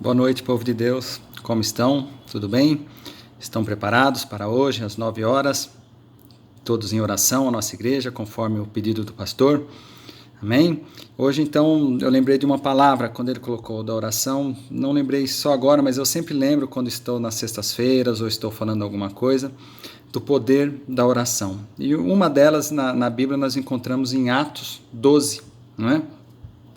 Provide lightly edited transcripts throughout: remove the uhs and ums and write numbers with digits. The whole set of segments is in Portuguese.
Boa noite, povo de Deus. Como estão? Tudo bem? Estão preparados para hoje, às 9 horas? Todos em oração, a nossa igreja, conforme o pedido do pastor. Amém? Hoje, então, eu lembrei de uma palavra, quando ele colocou da oração. Não lembrei só agora, mas eu sempre lembro quando estou nas sextas-feiras ou estou falando alguma coisa, do poder da oração. E uma delas, na Bíblia, nós encontramos em Atos 12, não é?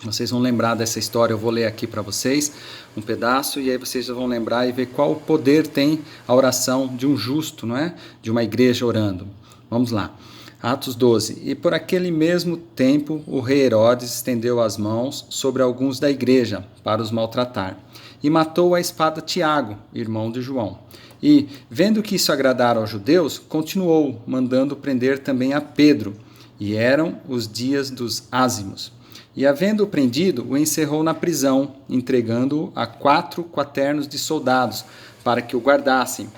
Vocês vão lembrar dessa história, eu vou ler aqui para vocês um pedaço e aí vocês vão lembrar e ver qual poder tem a oração de um justo, não é? De uma igreja orando. Vamos lá. Atos 12. E por aquele mesmo tempo o rei Herodes estendeu as mãos sobre alguns da igreja para os maltratar e matou à espada Tiago, irmão de João. E, vendo que isso agradara aos judeus, continuou mandando prender também a Pedro. E eram os dias dos ázimos. E, havendo-o prendido, o encerrou na prisão, entregando-o a 4 quaternos de soldados, para que o guardassem,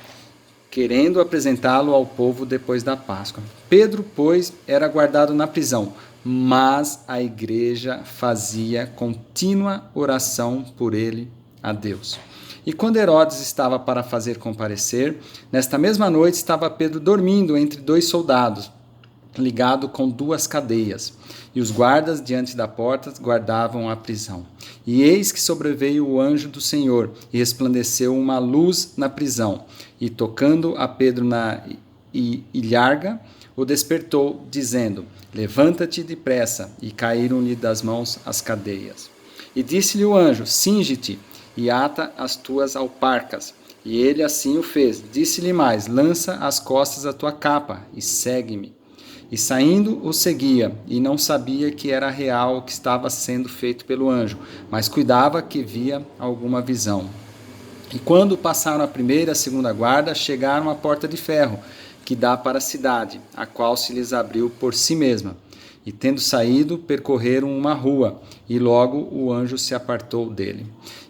querendo apresentá-lo ao povo depois da Páscoa. Pedro, pois, era guardado na prisão, mas a igreja fazia contínua oração por ele a Deus. E quando Herodes estava para fazer comparecer, nesta mesma noite estava Pedro dormindo entre 2 soldados, ligado com 2 cadeias, e os guardas diante da porta guardavam a prisão. E eis que sobreveio o anjo do Senhor, e resplandeceu uma luz na prisão, e tocando a Pedro na ilharga, o despertou, dizendo: levanta-te depressa, e caíram-lhe das mãos as cadeias. E disse-lhe o anjo: cinge-te, e ata as tuas alparcas. E ele assim o fez. Disse-lhe mais: lança às costas a tua capa, e segue-me. E saindo o seguia, e não sabia que era real o que estava sendo feito pelo anjo, mas cuidava que via alguma visão. E quando passaram a primeira e a segunda guarda, chegaram à porta de ferro, que dá para a cidade, a qual se lhes abriu por si mesma. E tendo saído, percorreram uma rua, e logo o anjo se apartou dele.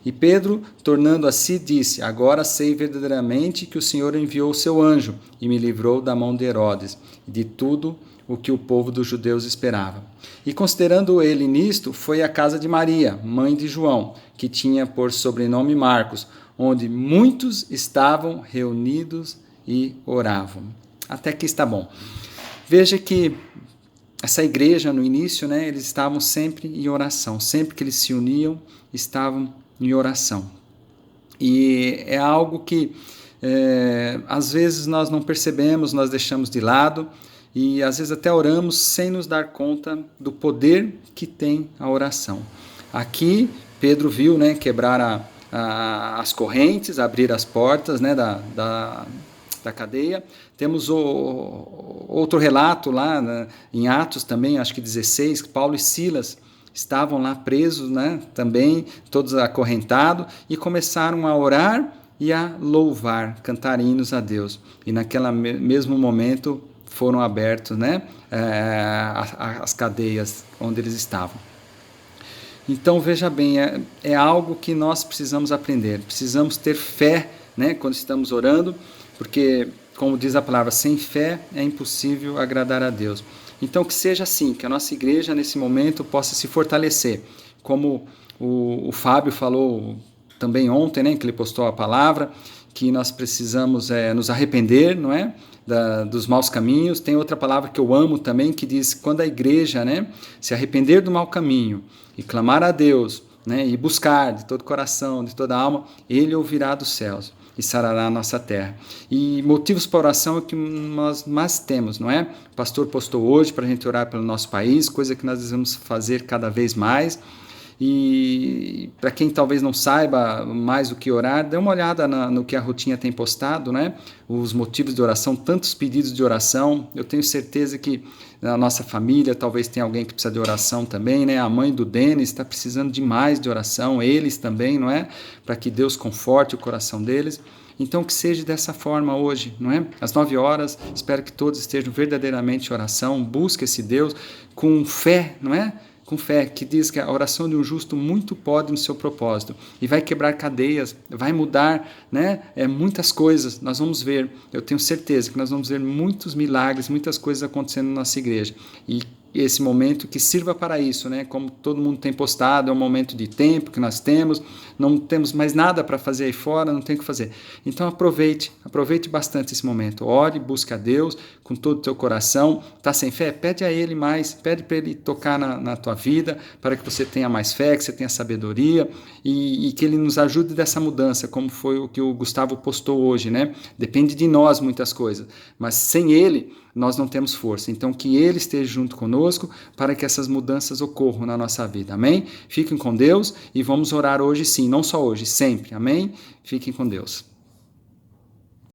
E Pedro, tornando a si, disse: agora sei verdadeiramente que o Senhor enviou o seu anjo, e me livrou da mão de Herodes, e de tudo o que o povo dos judeus esperava. E considerando ele nisto, foi à casa de Maria, mãe de João, que tinha por sobrenome Marcos, onde muitos estavam reunidos e oravam. Até aqui está bom. Veja que essa igreja, no início, né, eles estavam sempre em oração. Sempre que eles se uniam, estavam em oração. E é algo que, às vezes, nós não percebemos, nós deixamos de lado, e às vezes até oramos sem nos dar conta do poder que tem a oração. Aqui, Pedro viu, né, quebrar as correntes, abrir as portas, né, da cadeia. Temos outro relato lá, né, em Atos também, acho que 16, que Paulo e Silas estavam lá presos, né, também, todos acorrentados, e começaram a orar e a louvar, cantar hinos a Deus. E naquele mesmo momento foram abertos, né, as cadeias onde eles estavam. Então, veja bem, é algo que nós precisamos aprender. Precisamos ter fé, né, quando estamos orando, porque, como diz a palavra, sem fé é impossível agradar a Deus. Então, que seja assim, que a nossa igreja, nesse momento, possa se fortalecer. Como o Fábio falou também ontem, né, que ele postou a palavra, que nós precisamos nos arrepender, não é? Dos maus caminhos. Tem outra palavra que eu amo também, que diz: quando a igreja, né, se arrepender do mau caminho e clamar a Deus, né, e buscar de todo coração, de toda alma, Ele ouvirá dos céus e sarará a nossa terra. E motivos para oração é que nós mais temos, não é? O pastor postou hoje para a gente orar pelo nosso país, coisa que nós devemos fazer cada vez mais. E para quem talvez não saiba mais o que orar, dê uma olhada no que a Rutinha tem postado, né? Os motivos de oração, tantos pedidos de oração. Eu tenho certeza que na nossa família talvez tenha alguém que precisa de oração também, né? A mãe do Denis está precisando demais de oração, eles também, não é? Para que Deus conforte o coração deles. Então, que seja dessa forma hoje, não é? Às 9 horas, espero que todos estejam verdadeiramente em oração, busque esse Deus com fé, não é? Com fé, que diz que a oração de um justo muito pode no seu propósito, e vai quebrar cadeias, vai mudar, né, muitas coisas. Nós vamos ver, eu tenho certeza que nós vamos ver muitos milagres, muitas coisas acontecendo na nossa igreja, e esse momento que sirva para isso, né? Como todo mundo tem postado, é um momento de tempo que nós temos, não temos mais nada para fazer aí fora, não tem o que fazer. Então aproveite bastante esse momento. Ore, busque a Deus com todo o teu coração. Tá sem fé? Pede a Ele mais, pede para Ele tocar na tua vida, para que você tenha mais fé, que você tenha sabedoria e que Ele nos ajude dessa mudança, como foi o que o Gustavo postou hoje, né? Depende de nós muitas coisas, mas sem Ele nós não temos força. Então que Ele esteja junto conosco para que essas mudanças ocorram na nossa vida. Amém? Fiquem com Deus e vamos orar hoje sim, não só hoje, sempre. Amém? Fiquem com Deus.